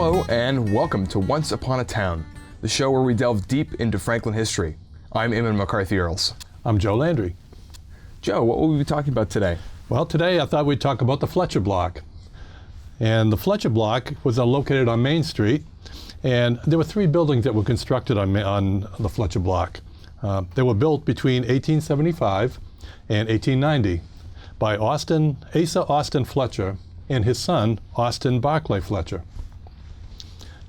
Hello and welcome to Once Upon a Town, the show where we delve deep into Franklin history. I'm Eamon McCarthy-Earls. I'm Joe Landry. Joe, what will we be talking about today? Well, today I thought we'd talk about the Fletcher Block. And the Fletcher Block was located on Main Street, and there were three buildings that were constructed on the Fletcher Block. They were built between 1875 and 1890 by Asa Austin Fletcher and his son, Austin Barclay Fletcher.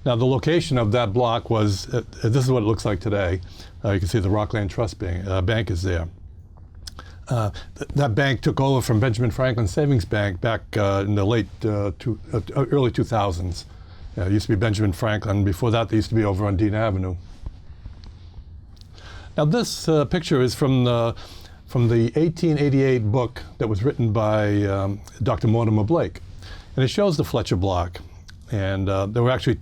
Now, the location of that block was, this is what it looks like today. You can see the Rockland Trust Bank is there. That bank took over from Benjamin Franklin Savings Bank back in the early 2000s. It used to be Benjamin Franklin. Before that, they used to be over on Dean Avenue. Now, this picture is from the 1888 book that was written by Dr. Mortimer Blake. And it shows the Fletcher Block. And there were actually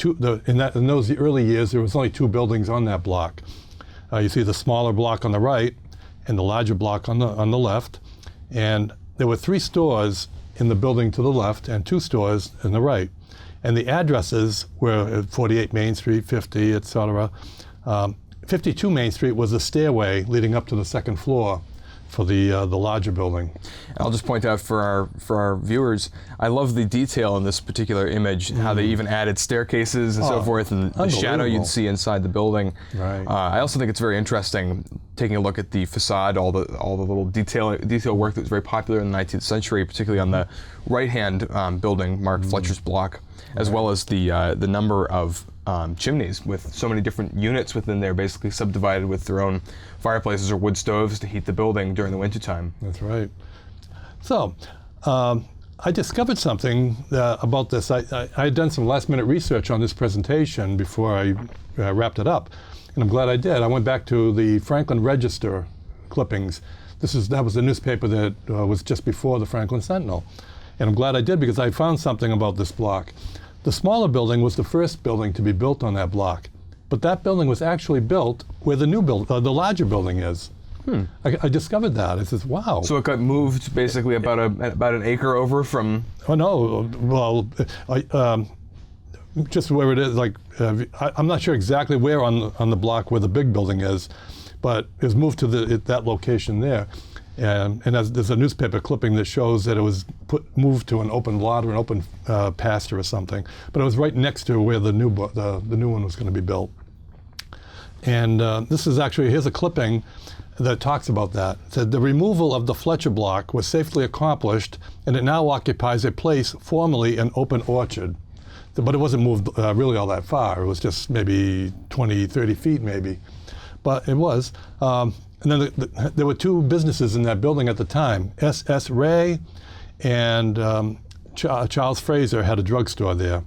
in those early years, there was only two buildings on that block. You see the smaller block on the right and the larger block on the left. And there were three stores in the building to the left and two stores in the right. And the addresses were at 48 Main Street, 50, et cetera. 52 Main Street was the stairway leading up to the second floor for the larger building. I'll just point out for our viewers, I love the detail in this particular image, how they even added staircases and so forth, and the shadow you'd see inside the building. Right. I also think it's very interesting taking a look at the facade, all the little detail work that was very popular in the 19th century, particularly on the right-hand building marked Fletcher's Block, as well as the number of chimneys with so many different units within there, basically subdivided with their own fireplaces or wood stoves to heat the building during the wintertime. That's right. So, I discovered something about this. I had done some last-minute research on this presentation before I wrapped it up, and I'm glad I did. I went back to the Franklin Register clippings. That was the newspaper that was just before the Franklin Sentinel, and I'm glad I did because I found something about this block. The smaller building was the first building to be built on that block, but that building was actually built where the the larger building is. I discovered that. I says, wow. So it got moved basically about an acre over from. Oh no, well, just where it is. Like I'm not sure exactly where on the block where the big building is, but it was moved to that location there. And there's a newspaper clipping that shows that it was moved to an open lot or an open pasture or something. But it was right next to where the new one was going to be built. And this is actually, here's a clipping that talks about that. It said, the removal of the Fletcher Block was safely accomplished, and it now occupies a place formerly an open orchard. But it wasn't moved really all that far. It was just maybe 20, 30 feet maybe. But it was. And then there were two businesses in that building at the time. S.S. Ray and Charles Fraser had a drugstore there.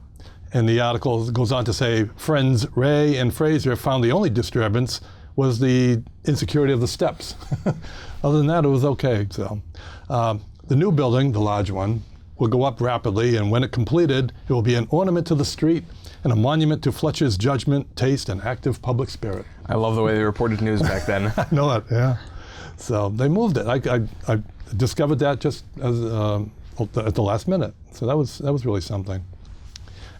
And the article goes on to say, friends Ray and Fraser found the only disturbance was the insecurity of the steps. Other than that, it was okay. So the new building, the large one, will go up rapidly, and when it completed, it will be an ornament to the street and a monument to Fletcher's judgment, taste, and active public spirit. I love the way they reported news back then. I know it, yeah. So they moved it. I discovered that just as, at the last minute. So that was really something.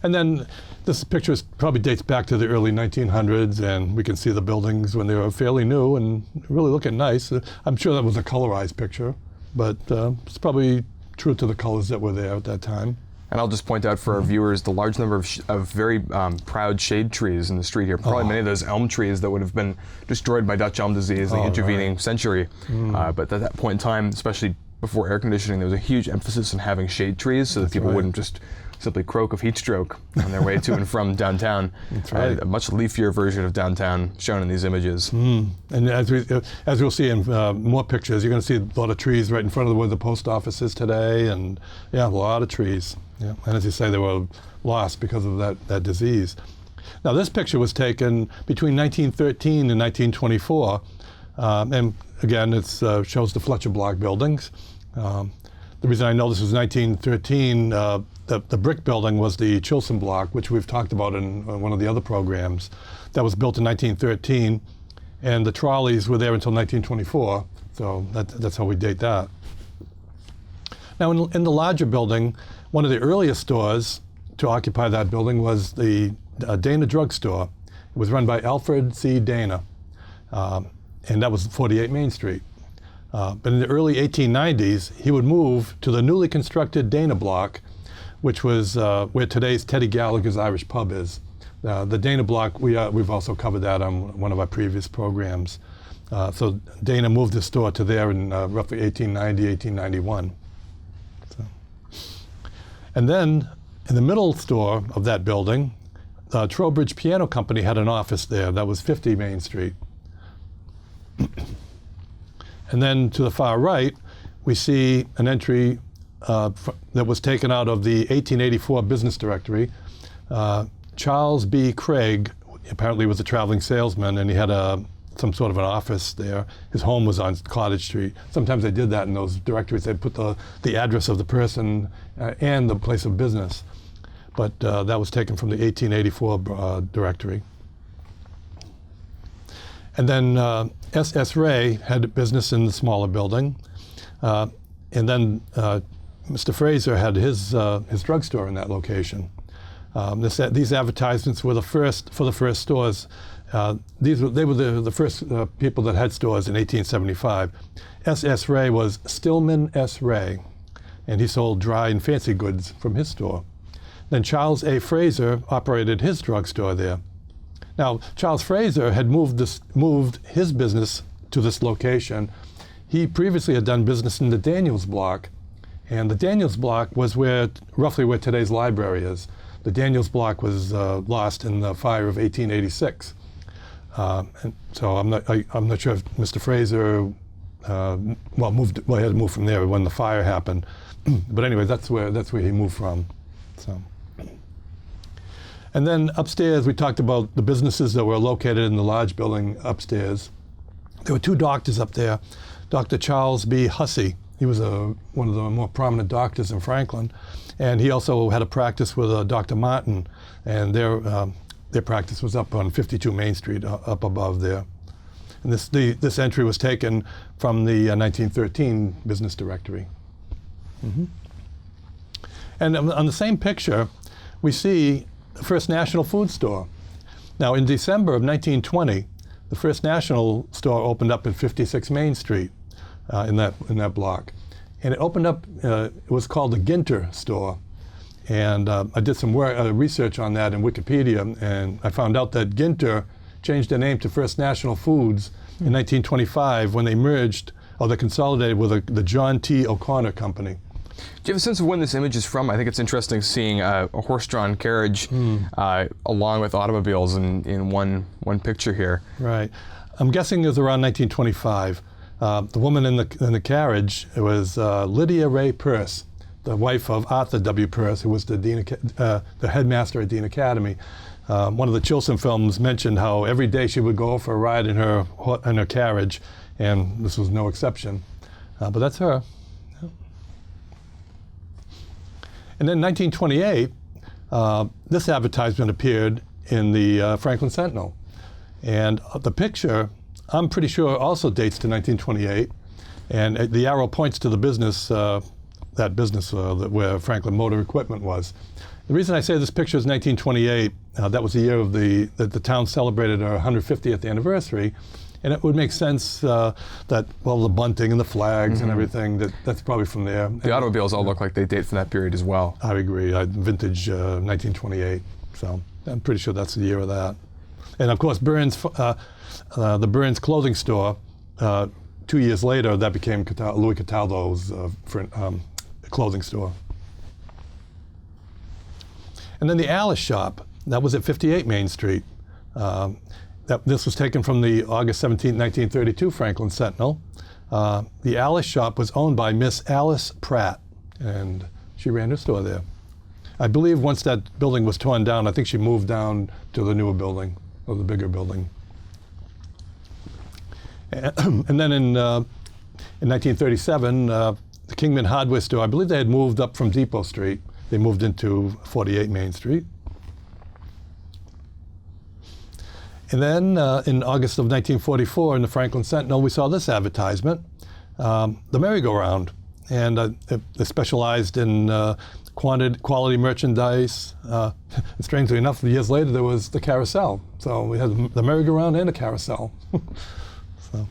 And then this picture probably dates back to the early 1900s, and we can see the buildings when they were fairly new and really looking nice. I'm sure that was a colorized picture, but it's probably true to the colors that were there at that time. And I'll just point out for our viewers the large number of very proud shade trees in the street here. Probably many of those elm trees that would have been destroyed by Dutch elm disease in the intervening century. But at that point in time, especially before air conditioning, there was a huge emphasis on having shade trees so that people wouldn't just simply croak of heat stroke on their way to and from downtown. That's right. A much leafier version of downtown shown in these images. And as we'll see in more pictures, you're going to see a lot of trees right in front of where the post office is today, and yeah, a lot of trees. Yeah. And as you say, they were lost because of that disease. Now, this picture was taken between 1913 and 1924, and again, it shows the Fletcher Block buildings. The reason I know this was 1913, the brick building was the Chilson Block, which we've talked about in one of the other programs. That was built in 1913, and the trolleys were there until 1924, so that's how we date that. Now, in the larger building, one of the earliest stores to occupy that building was the Dana Drugstore. It was run by Alfred C. Dana, and that was 48 Main Street. But in the early 1890s, he would move to the newly constructed Dana Block, which was where today's Teddy Gallagher's Irish Pub is. The Dana Block, we've also covered that on one of our previous programs. So Dana moved his store to there in roughly 1890, 1891. So. And then in the middle store of that building, Trowbridge Piano Company had an office there. That was 50 Main Street. And then to the far right, we see an entry that was taken out of the 1884 business directory. Charles B. Craig apparently was a traveling salesman, and he had some sort of an office there. His home was on Cottage Street. Sometimes they did that in those directories. They'd put the address of the person and the place of business. But that was taken from the 1884 directory. And then S.S. Ray had a business in the smaller building. And then Mr. Fraser had his drugstore in that location. These advertisements were for the first stores. They were the first people that had stores in 1875. S.S. Ray was Stillman S. Ray, and he sold dry and fancy goods from his store. Then Charles A. Fraser operated his drugstore there. Now, Charles Fraser had moved his business to this location. He previously had done business in the Daniels Block, and the Daniels Block was roughly where today's library is. The Daniels Block was lost in the fire of 1886. And so I'm not sure if Mr. Fraser he had to move from there when the fire happened. But anyway, that's where he moved from. So. And then upstairs, we talked about the businesses that were located in the large building upstairs. There were two doctors up there. Dr. Charles B. Hussey, he was one of the more prominent doctors in Franklin, and he also had a practice with Dr. Martin, and their practice was up on 52 Main Street, up above there. And this entry was taken from the 1913 business directory. Mm-hmm. And on the same picture, we see the First National Food Store. Now, in December of 1920, the First National store opened up at 56 Main Street in that block. And it opened up, it was called the Ginter store. And I did some research on that in Wikipedia, and I found out that Ginter changed their name to First National Foods in 1925 when they merged, or they consolidated with the John T. O'Connor Company. Do you have a sense of when this image is from? I think it's interesting seeing a horse-drawn carriage along with automobiles in one picture here. Right. I'm guessing it was around 1925. The woman in the carriage was Lydia Ray Peirce, the wife of Arthur W. Peirce, who was the headmaster at Dean Academy. One of the Chilson films mentioned how every day she would go for a ride in her carriage, and this was no exception. But that's her. And then in 1928, this advertisement appeared in the Franklin Sentinel. And the picture, I'm pretty sure, also dates to 1928. And the arrow points to the business, where Franklin Motor Equipment was. The reason I say this picture is 1928, that was the year that the town celebrated our 150th anniversary. And it would make sense that, the bunting and the flags and everything, that's probably from there. The automobiles all look like they date from that period as well. I agree. Vintage 1928. So I'm pretty sure that's the year of that. And of course, the Burns clothing store, 2 years later, that became Louis Cataldo's clothing store. And then the Alice shop, that was at 58 Main Street. This was taken from the August 17, 1932 Franklin Sentinel. The Alice shop was owned by Miss Alice Pratt, and she ran her store there. I believe once that building was torn down, I think she moved down to the newer building, or the bigger building. And then in 1937, the Kingman Hardware store, I believe they had moved up from Depot Street. They moved into 48 Main Street. And then in August of 1944 in the Franklin Sentinel, we saw this advertisement, the merry-go-round. And they specialized in quality merchandise. And strangely enough, years later, there was the carousel. So we had the merry-go-round and a carousel. So.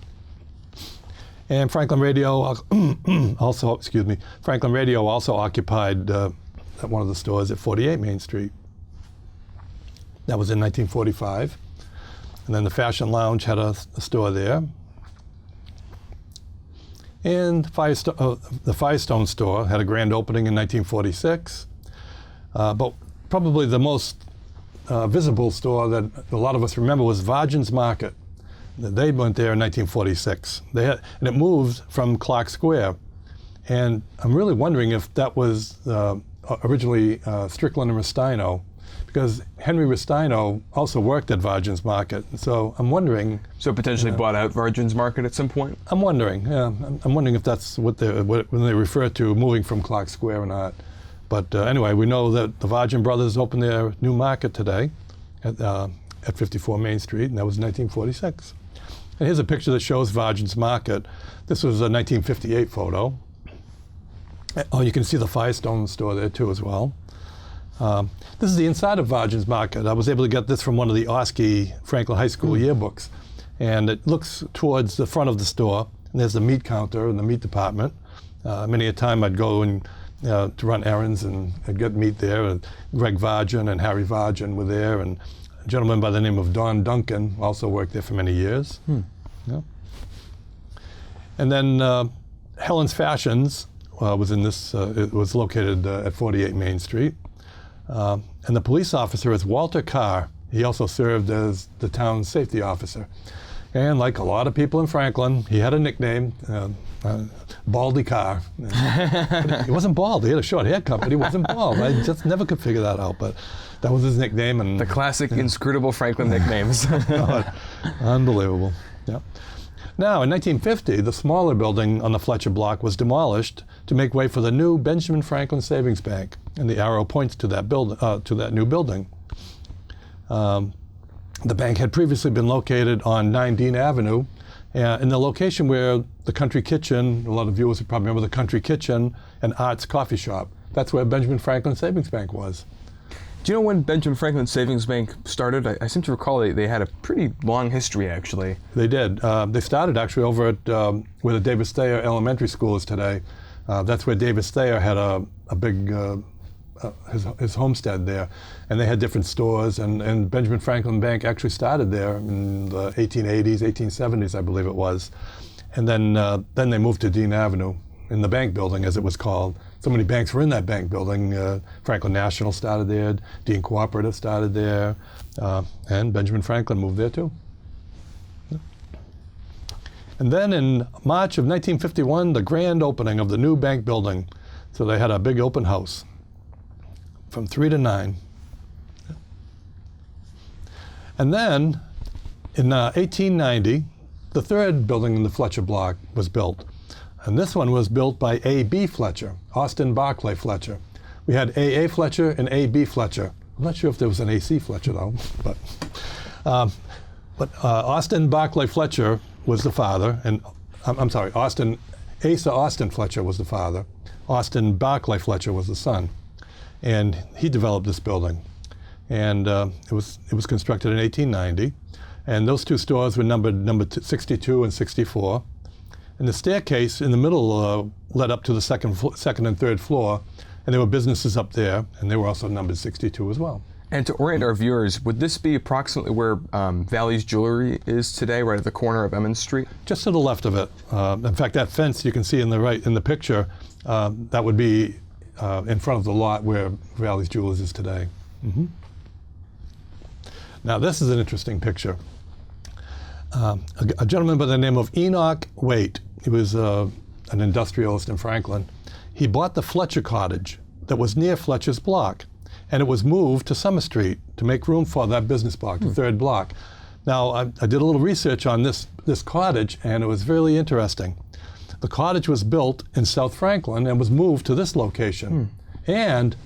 And Franklin Radio Franklin Radio also occupied one of the stores at 48 Main Street. That was in 1945. And then the Fashion Lounge had a store there. And the Firestone store had a grand opening in 1946. But probably the most visible store that a lot of us remember was Vargin's Market. They went there in 1946. And it moved from Clark Square. And I'm really wondering if that was originally Strickland and Rustino, because Henry Rustino also worked at Vargin's Market. So I'm wondering. So potentially bought out Vargin's Market at some point? I'm wondering, yeah. I'm wondering if that's when they refer to moving from Clark Square or not. But anyway, we know that the Vargin brothers opened their new market today at 54 Main Street, and that was 1946. And here's a picture that shows Vargin's Market. This was a 1958 photo. Oh, you can see the Firestone store there too as well. This is the inside of Vargin's Market. I was able to get this from one of the Oskey Franklin High School yearbooks. And it looks towards the front of the store. And there's the meat counter and the meat department. Many a time I'd go and to run errands and I'd get meat there. And Greg Vargin and Harry Vargin were there. And a gentleman by the name of Don Duncan also worked there for many years. Yeah. And then Helen's Fashions was in this, it was located at 48 Main Street. And the police officer is Walter Carr. He also served as the town's safety officer. And like a lot of people in Franklin, he had a nickname, Baldy Carr. He wasn't bald. He had a short haircut, but he wasn't bald. I just never could figure that out, but that was his nickname. And the classic inscrutable Franklin nicknames. Unbelievable. Yeah. Now, in 1950, the smaller building on the Fletcher Block was demolished to make way for the new Benjamin Franklin Savings Bank, and the arrow points to that new building. The bank had previously been located on 9 Dean Avenue, in the location where the Country Kitchen, a lot of viewers would probably remember the Country Kitchen and Art's Coffee Shop. That's where Benjamin Franklin Savings Bank was. Do you know when Benjamin Franklin Savings Bank started? I seem to recall they had a pretty long history, actually. They did. They started actually over at where the Davis Thayer Elementary School is today. That's where Davis Thayer had a big, his homestead there. And they had different stores, and Benjamin Franklin Bank actually started there in the 1880s, 1870s, I believe it was. And then they moved to Dean Avenue in the bank building, as it was called. So many banks were in that bank building. Franklin National started there, Dean Cooperative started there, and Benjamin Franklin moved there too. And then in March of 1951, the grand opening of the new bank building. So they had a big open house from 3 to 9. And then in 1890, the third building in the Fletcher Block was built. And this one was built by A.B. Fletcher, Austin Barclay Fletcher. We had A.A. Fletcher and A.B. Fletcher. I'm not sure if there was an A.C. Fletcher though, but Austin Barclay Fletcher was the father, and I'm sorry, Asa Austin Fletcher was the father. Austin Barclay Fletcher was the son, and he developed this building. And it was constructed in 1890, and those two stores were numbered 62 and 64. And the staircase in the middle led up to the second and third floor, and there were businesses up there, and they were also numbered 62 as well. And to orient our viewers, would this be approximately where Valley's Jewelry is today, right at the corner of Emmons Street? Just to the left of it. In fact, that fence you can see in the picture, that would be in front of the lot where Valley's Jewelers is today. Mm-hmm. Now, this is an interesting picture. A gentleman by the name of Enoch Waite, he was an industrialist in Franklin. He bought the Fletcher Cottage that was near Fletcher's Block, and it was moved to Summer Street to make room for that business block, the third block. Now, I did a little research on this cottage, and it was really interesting. The cottage was built in South Franklin and was moved to this location. And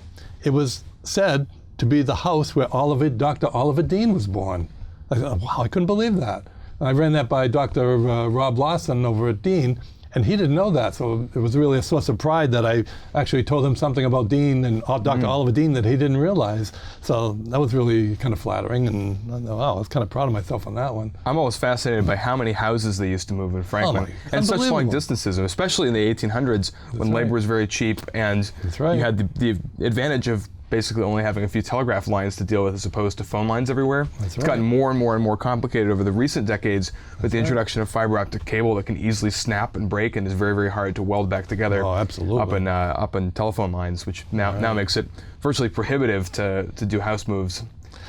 it was said to be the house where Dr. Oliver Dean was born. I thought, wow, I couldn't believe that. I ran that by Dr. Rob Lawson over at Dean, And he didn't know that, so it was really a source of pride that I actually told him something about Dean and Dr. Oliver Dean that he didn't realize. So that was really kind of flattering, and wow, I was kind of proud of myself on that one. I'm always fascinated by how many houses they used to move in Franklin, and such long unbelievable. distances, especially in the 1800s when labor was very cheap, and That's right. you had the advantage of basically only having a few telegraph lines to deal with as opposed to phone lines everywhere. That's It's gotten right. more and more and more complicated over the recent decades with the introduction of fiber optic cable that can easily snap and break and is very, very hard to weld back together. Oh, absolutely. Up in telephone lines, which now makes it virtually prohibitive to do house moves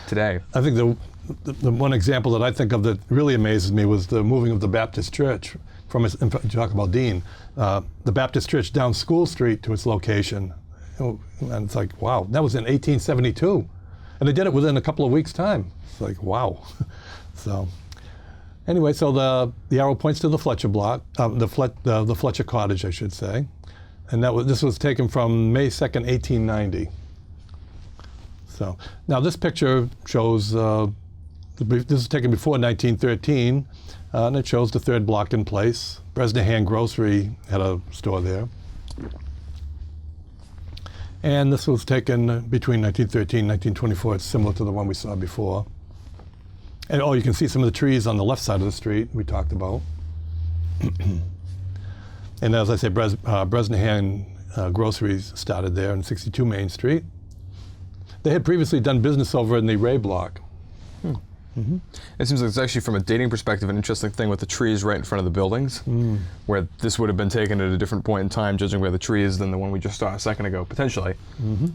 today. I think the one example that I think of that really amazes me was the moving of the Baptist church from its, in fact, you talk about Dean, the Baptist church down School Street to its location. And it's like, wow, that was in 1872. And they did it within a couple of weeks' time. It's like, wow. So anyway, so the arrow points to the Fletcher Block, the Fletcher Cottage, I should say. And this was taken from May 2nd, 1890. So now this picture shows, this was taken before 1913, and it shows the third block in place. Bresnahan Grocery had a store there. And this was taken between 1913 and 1924. It's similar to the one we saw before. And you can see some of the trees on the left side of the street we talked about. And as I say, Bresnahan Groceries started there on 62 Main Street. They had previously done business over in the Ray Block. It seems like it's actually, from a dating perspective, an interesting thing with the trees right in front of the buildings, where this would have been taken at a different point in time, judging by the trees, than the one we just saw a second ago, potentially,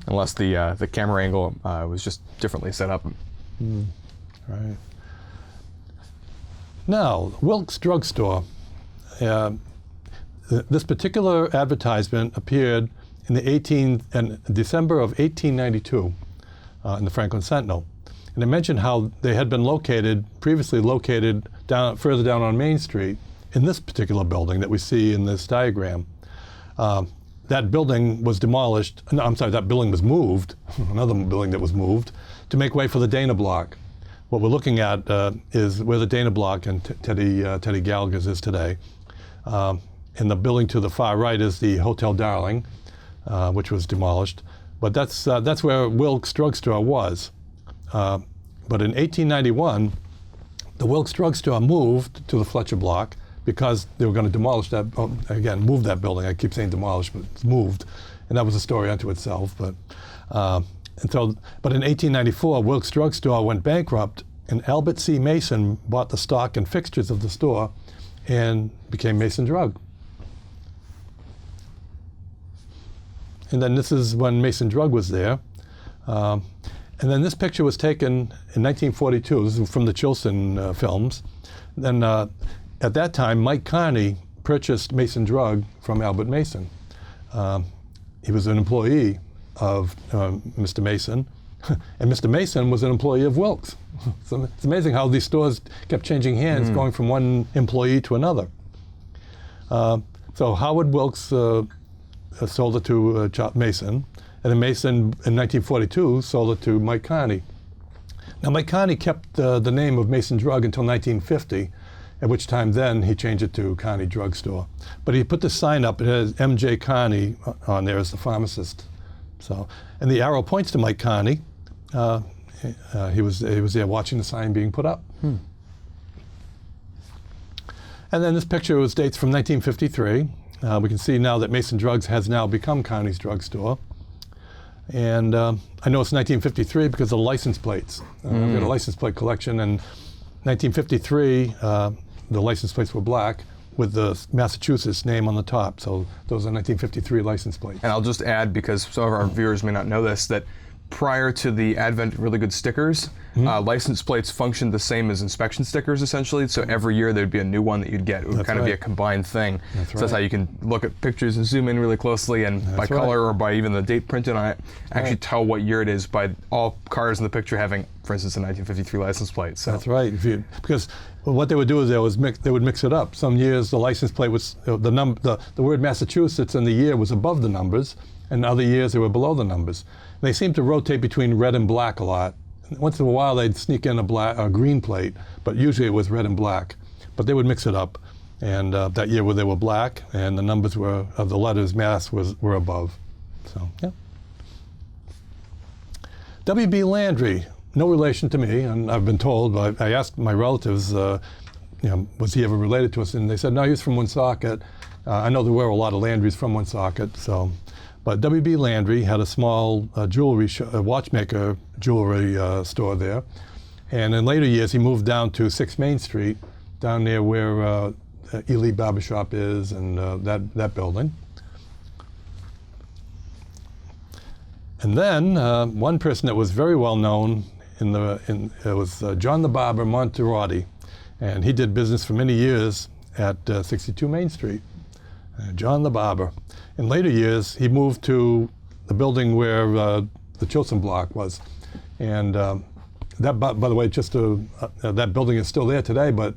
unless the camera angle was just differently set up. Right. Now, Wilkes Drugstore. This particular advertisement appeared in December of 1892 in the Franklin Sentinel. And I mentioned how they had been previously located further down on Main Street in this particular building that we see in this diagram. That building was demolished, no, I'm sorry, that building was moved, another building that was moved, to make way for the Dana Block. What we're looking at is where the Dana Block and Teddy Gallagher's is today. And the building to the far right is the Hotel Darling, which was demolished. But that's where Wilkes Drugstore was. But in 1891, the Wilkes Drugstore moved to the Fletcher Block because they were going to demolish that, move that building. I keep saying demolish, but it's moved. And that was a story unto itself. But in 1894, Wilkes Drugstore went bankrupt, and Albert C. Mason bought the stock and fixtures of the store and became Mason Drug. And then this is when Mason Drug was there. And then this picture was taken in 1942. This is from the Chilson films. Then at that time, Mike Carney purchased Mason Drug from Albert Mason. He was an employee of Mr. Mason, and Mr. Mason was an employee of Wilkes. So it's amazing how these stores kept changing hands, going from one employee to another. So Howard Wilkes sold it to Mason. And then Mason, in 1942, sold it to Mike Carney. Now, Mike Carney kept the name of Mason Drug until 1950, at which time then he changed it to Carney Drugstore. But he put the sign up, it has M.J. Carney on there as the pharmacist. So, and the arrow points to Mike Carney. He was there watching the sign being put up. And then this picture dates from 1953. We can see now that Mason Drugs has now become Carney's Drugstore. And I know it's 1953 because of the license plates. I've got a license plate collection, and 1953, the license plates were black with the Massachusetts name on the top. So those are 1953 license plates. And I'll just add, because some of our viewers may not know this, that prior to the advent of really good stickers, license plates functioned the same as inspection stickers, essentially. So every year there'd be a new one that you'd get. It would kind of be a combined thing. So that's how you can look at pictures and zoom in really closely, and by color or by even the date printed on it, actually tell what year it is by all cars in the picture having, for instance, a 1953 license plate. So. That's right. Because what they would do is they would mix it up. Some years the license plate was, the word Massachusetts in the year was above the numbers, and other years they were below the numbers. They seemed to rotate between red and black a lot. Once in a while they'd sneak in a green plate, but usually it was red and black. But they would mix it up. and that year where they were black, and the numbers were of the letters mass were above. So yeah. W.B. Landry, no relation to me, and I've been told. I asked my relatives, was he ever related to us, and they said no, he was from Woonsocket. I know there were a lot of Landrys from Woonsocket, so. But W.B. Landry had a small watchmaker jewelry store there. And in later years, he moved down to 6 Main Street, down near where Ely Barbershop is and that building. And then one person that was very well known it was John the Barber Monterotti. And he did business for many years at 62 Main Street. John the Barber. In later years, he moved to the building where the Fletcher Block was. And that, by the way, that building is still there today, but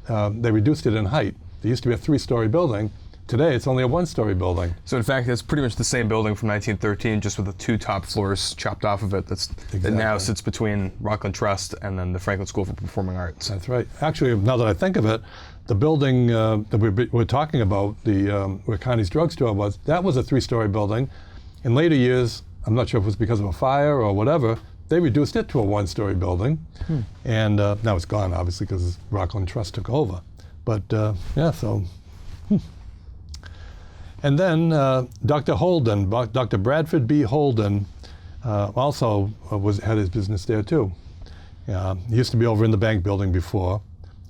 they reduced it in height. There used to be a 3-story building. Today, it's only a 1-story building. So in fact, it's pretty much the same building from 1913, just with the 2 top floors chopped off of it. That now sits between Rockland Trust and then the Franklin School for Performing Arts. That's right. Actually, now that I think of it, the building that we're talking about, where Connie's Drugstore was, that was a 3-story building. In later years, I'm not sure if it was because of a fire or whatever, they reduced it to a 1-story building. And now it's gone, obviously, because Rockland Trust took over. But yeah, so. And then Dr. Holden, Dr. Bradford B. Holden, also had his business there too. He used to be over in the bank building before.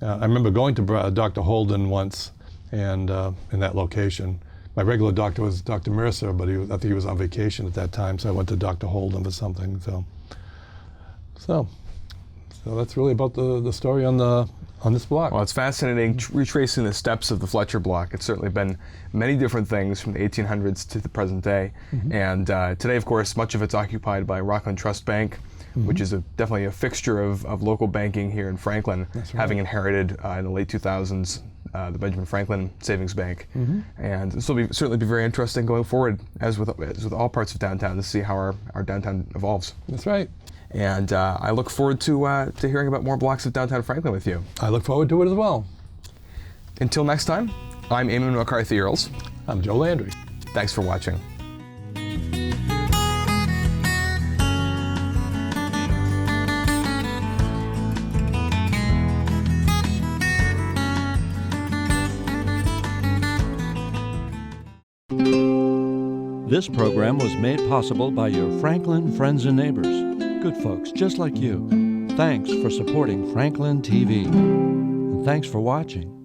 I remember going to Dr. Holden once, and in that location. My regular doctor was Dr. Mercer, but I think he was on vacation at that time, so I went to Dr. Holden for something. So that's really about the story on this block. Well, it's fascinating retracing the steps of the Fletcher Block. It's certainly been many different things from the 1800s to the present day. And today, of course, much of it's occupied by Rockland Trust Bank, which is definitely a fixture of local banking here in Franklin, having inherited in the late 2000s the Benjamin Franklin Savings Bank. And this will certainly be very interesting going forward, as with all parts of downtown, to see how our downtown evolves. That's right. And I look forward to hearing about more blocks of downtown Franklin with you. I look forward to it as well. Until next time, I'm Eamon McCarthy-Earls. I'm Joe Landry. Thanks for watching. This program was made possible by your Franklin friends and neighbors, good folks just like you. Thanks for supporting Franklin TV. And thanks for watching.